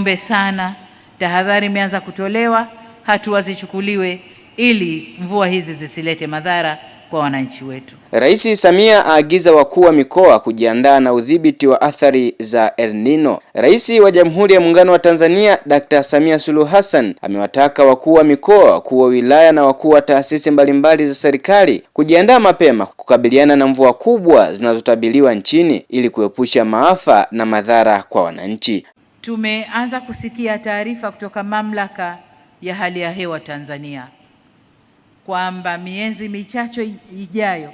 niwaombe sana, tahadhari imeanza kutolewa, hatua zichukuliwe ili mvua hizi zisilete madhara kwa wananchi wetu. Rais Samia aagiza wakuu wa mikoa kujiandaa na udhibiti wa athari za El Nino. Rais wa Jamhuri ya Muungano wa Tanzania Dr. Samia Suluhu Hassan amewataka wakuu wa mikoa, wakuu wa wilaya na wakuu wa taasisi mbalimbali za serikali kujiandaa mapema kukabiliana na mvua kubwa zinazotabiriwa nchini ili kuepusha maafa na madhara kwa wananchi. Tumeanza kusikia taarifa kutoka Mamlaka ya Hali ya Hewa Tanzania kwamba miezi michache ijayo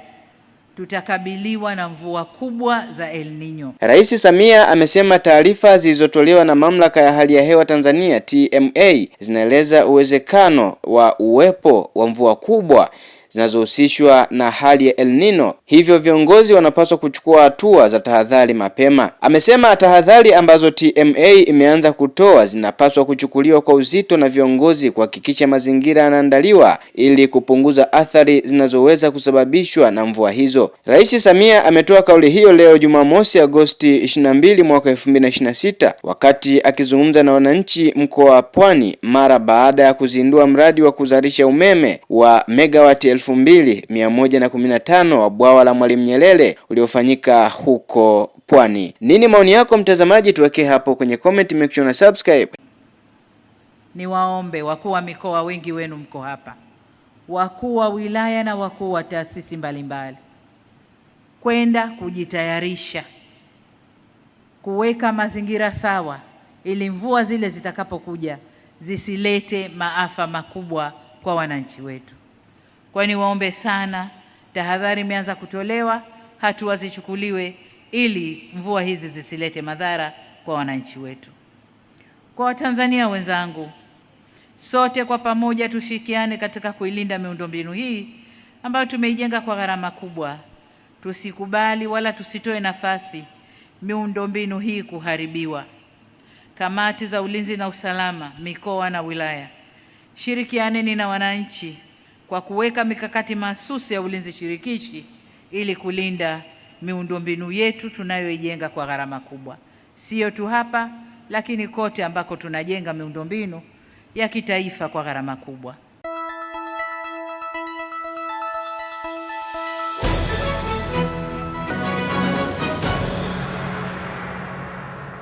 tutakabiliwa na mvua kubwa za El Nino. Rais Samia amesema taarifa zilizotolewa na Mamlaka ya Hali ya Hewa Tanzania TMA zinaeleza uwezekano wa uwepo wa mvua kubwa zinazohusishwa na hali ya El Nino, hivyo viongozi wanapaswa kuchukua hatua za tahadhari mapema. Amesema tahadhari ambazo TMA imeanza kutoa zinapaswa kuchukuliwa kwa uzito na viongozi kuhakikisha mazingira yanaandaliwa ili kupunguza athari zinazoweza kusababishwa na mvua hizo. Rais Samia ametoa kauli hiyo leo Jumamosi Agosti 22 mwaka 2026 wakati akizungumza na wananchi mkoa wa Pwani mara baada ya kuzindua mradi wa kuzalisha umeme wa megawati 2115 wa bwawa la Mwalimu Nyerere uliofanyika huko Pwani. Nini maoni yako mtazamaji? Tuweke hapo kwenye comment, make sure na subscribe. Niwaombe wakuu wa mikoa, wengi wenu mko hapa, wakuu wa wilaya na wakuu wa taasisi mbalimbali, kwenda kujitayarisha kuweka mazingira sawa ili mvua zile zitakapokuja zisilete maafa makubwa kwa wananchi wetu. Kwa niwaombe sana, tahadhari imeanza kutolewa, hatua zichukuliwe ili mvua hizi zisilete madhara kwa wananchi wetu. Kwa Watanzania wenzangu, sote kwa pamoja tushirikiane katika kuilinda miundombinu hii ambayo tumeijenga kwa gharama kubwa. Tusikubali wala tusitoe nafasi miundombinu hii kuharibiwa. Kamati za ulinzi na usalama mikoa na wilaya, shirikianeni na wananchi kwa kuweka mikakati mahsusi ya ulinzi shirikishi ili kulinda miundombinu yetu tunayoijenga kwa gharama kubwa. Sio tu hapa, lakini kote ambako tunajenga miundombinu ya kitaifa kwa gharama kubwa.